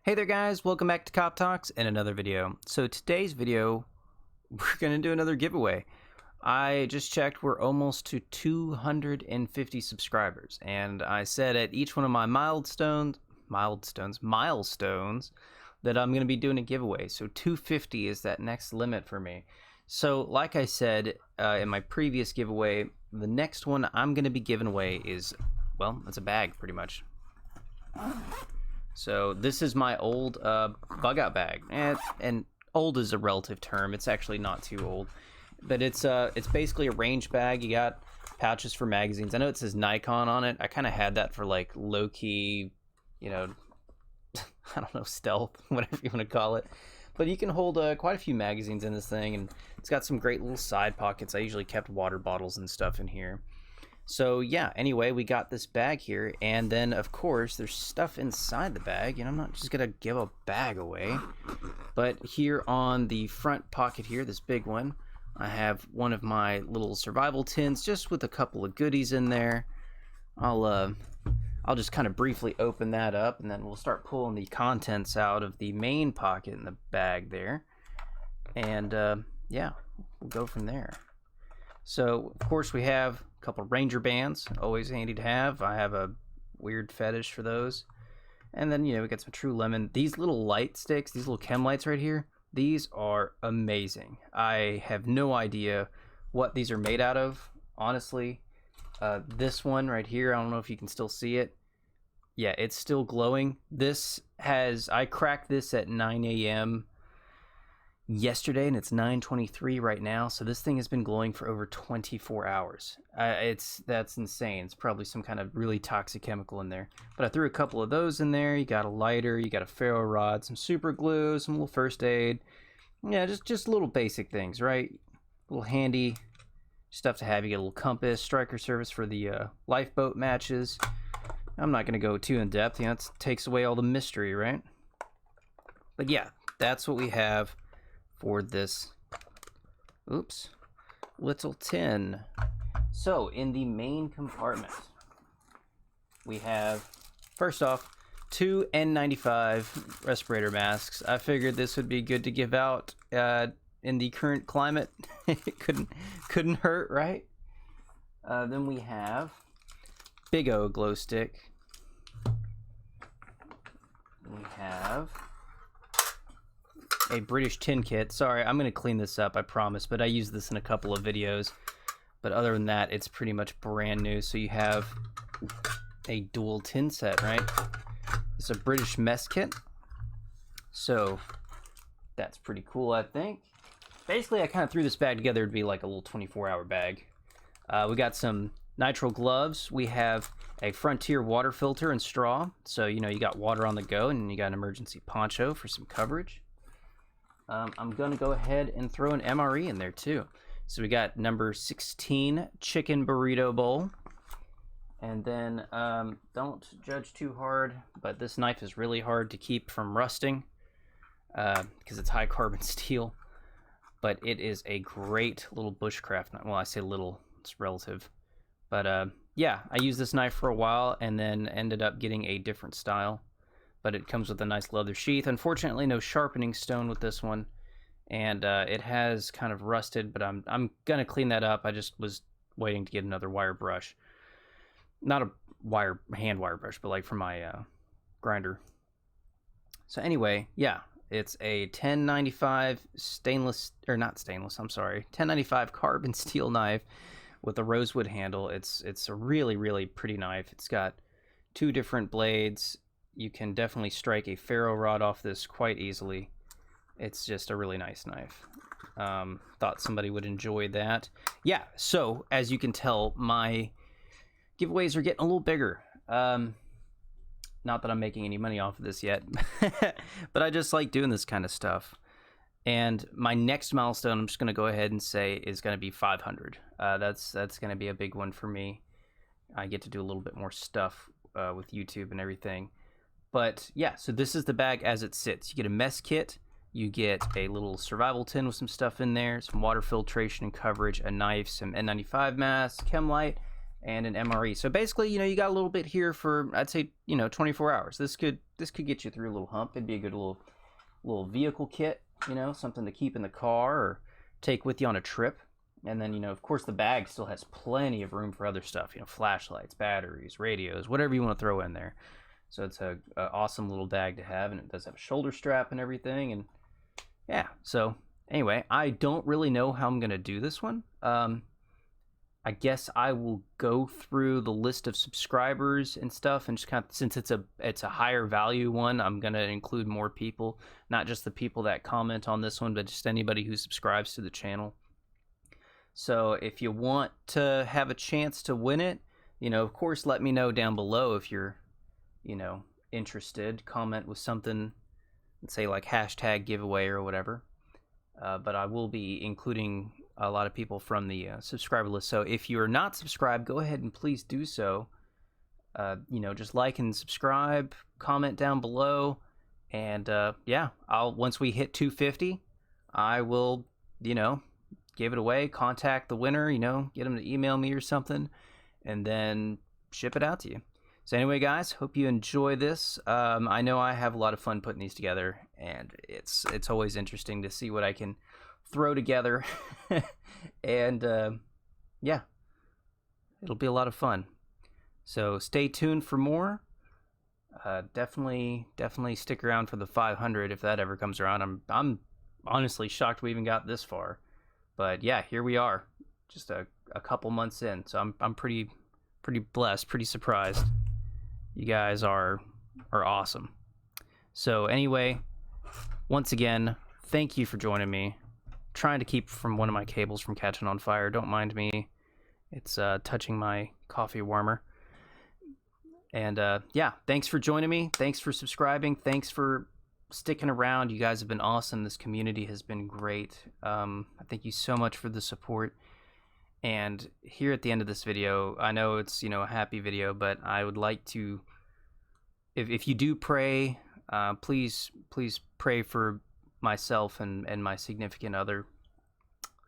Hey there guys, welcome back to Cop Talks and another video. So today's video, we're going to do another giveaway. I just checked, we're almost to 250 subscribers, and I said at each one of my milestones that I'm going to be doing a giveaway. So 250 is that next limit for me. So like I said in my previous giveaway, the next one I'm going to be giving away is, well, it's a bag pretty much. So this is my old bug out bag, and old is a relative term. It's actually not too old, but it's basically a range bag. You got pouches for magazines. I know it says Nikon on it. I kind of had that for like low key, you know, I don't know, stealth, whatever you want to call it. But you can hold quite a few magazines in this thing, and it's got some great little side pockets. I usually kept water bottles and stuff in here. So yeah, anyway, we got this bag here, and then of course there's stuff inside the bag, and I'm not just gonna give a bag away, but here on the front pocket here, this big one, I have one of my little survival tins just with a couple of goodies in there. I'll just kind of briefly open that up, and then we'll start pulling the contents out of the main pocket in the bag there, and yeah, we'll go from there. So of course we have a couple of Ranger bands, always handy to have. I have a weird fetish for those. And then, you know, we got some True Lemon. These little light sticks, these little chem lights right here, these are amazing. I have no idea what these are made out of, honestly. This one right here, I don't know if you can still see it. Yeah, it's still glowing. I cracked this at 9 a.m. yesterday, and it's 9:23 right now, so this thing has been glowing for over 24 hours. That's insane. It's probably some kind of really toxic chemical in there, but I threw a couple of those in there. You got a lighter, you got a ferro rod, some super glue, some little first aid. Yeah, just little basic things, right? Little handy stuff to have. You get a little compass, striker service for the lifeboat matches. I'm not going to go too in depth, you know, it takes away all the mystery, right? But yeah, that's what we have for this little tin. So in the main compartment we have, first off, 2 N95 respirator masks. I figured this would be good to give out in the current climate. It couldn't hurt, right? Then we have big O glow stick. We have a British tin kit. Sorry, I'm going to clean this up, I promise, but I used this in a couple of videos. But other than that, it's pretty much brand new. So you have a dual tin set, right? It's a British mess kit. So that's pretty cool, I think. Basically, I kind of threw this bag together to be like a little 24-hour bag. We got some nitrile gloves. We have a Frontier water filter and straw. So, you know, you got water on the go, and you got an emergency poncho for some coverage. I'm going to go ahead and throw an MRE in there too. So we got number 16 chicken burrito bowl. And then don't judge too hard, but this knife is really hard to keep from rusting because it's high carbon steel. But it is a great little bushcraft knife. Well, I say little, it's relative. But yeah, I used this knife for a while and then ended up getting a different style. But it comes with a nice leather sheath. Unfortunately, no sharpening stone with this one, and it has kind of rusted, but I'm gonna clean that up. I just was waiting to get another wire brush. Not a hand wire brush, but like for my grinder. So anyway, yeah, it's a 1095 1095 carbon steel knife with a rosewood handle. It's a really pretty knife. It's got 2 different blades. You can definitely strike a ferro rod off this quite easily. It's just a really nice knife. Thought somebody would enjoy that. Yeah, so as you can tell, my giveaways are getting a little bigger. Not that I'm making any money off of this yet, but I just like doing this kind of stuff. And my next milestone, I'm just going to go ahead and say, is going to be 500. That's going to be a big one for me. I get to do a little bit more stuff with YouTube and everything. But yeah, so this is the bag as it sits. You get a mess kit, you get a little survival tin with some stuff in there, some water filtration and coverage, a knife, some N95 mask, chem light, and an MRE. So basically, you know, you got a little bit here for, I'd say, you know, 24 hours. This could get you through a little hump. It'd be a good little vehicle kit, you know, something to keep in the car or take with you on a trip. And then, you know, of course, the bag still has plenty of room for other stuff, you know, flashlights, batteries, radios, whatever you want to throw in there. So it's a awesome little bag to have, and it does have a shoulder strap and everything. And yeah, so anyway, I don't really know how I'm going to do this one. I guess I will go through the list of subscribers and stuff, and just kind of, since it's a higher value one, I'm going to include more people, not just the people that comment on this one, but just anybody who subscribes to the channel. So if you want to have a chance to win it, you know, of course, let me know down below if you're, you know, interested. Comment with something, say like hashtag giveaway or whatever. But I will be including a lot of people from the subscriber list. So if you're not subscribed, go ahead and please do so. You know, just like and subscribe, comment down below, and yeah, once we hit 250, I will, you know, give it away, contact the winner, you know, get them to email me or something, and then ship it out to you. So anyway, guys, hope you enjoy this. I know I have a lot of fun putting these together, and it's always interesting to see what I can throw together. And yeah, it'll be a lot of fun. So stay tuned for more. Definitely stick around for the 500 if that ever comes around. I'm honestly shocked we even got this far. But yeah, here we are, just a couple months in. So I'm pretty blessed, pretty surprised. You guys are awesome. So anyway, once again, thank you for joining me. Trying to keep from one of my cables from catching on fire. Don't mind me. It's touching my coffee warmer. And yeah, thanks for joining me. Thanks for subscribing. Thanks for sticking around. You guys have been awesome. This community has been great. I thank you so much for the support. And here at the end of this video, I know it's, you know, a happy video, but I would like to, if you do pray, please pray for myself and my significant other.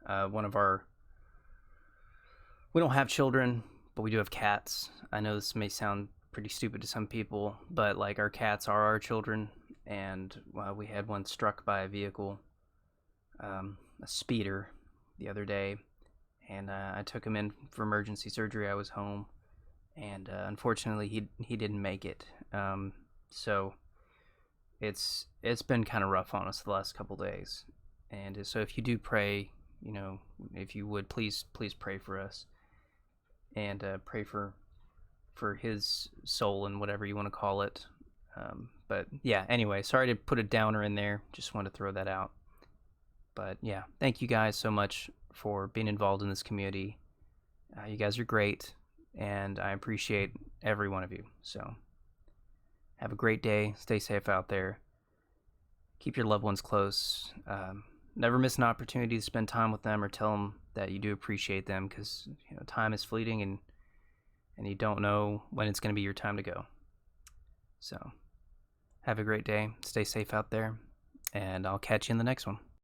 We don't have children, but we do have cats. I know this may sound pretty stupid to some people, but like, our cats are our children. And we had one struck by a vehicle, a speeder, the other day, and I took him in for emergency surgery. I was home, and unfortunately he didn't make it. So it's been kind of rough on us the last couple days. And so if you do pray, you know, if you would, please pray for us, and pray for his soul and whatever you want to call it. But yeah, anyway, sorry to put a downer in there. Just wanted to throw that out. But yeah, thank you guys so much for being involved in this community. You guys are great, and I appreciate every one of you. So have a great day. Stay safe out there. Keep your loved ones close. Never miss an opportunity to spend time with them or tell them that you do appreciate them, because, you know, time is fleeting, and you don't know when it's going to be your time to go. So have a great day. Stay safe out there, and I'll catch you in the next one.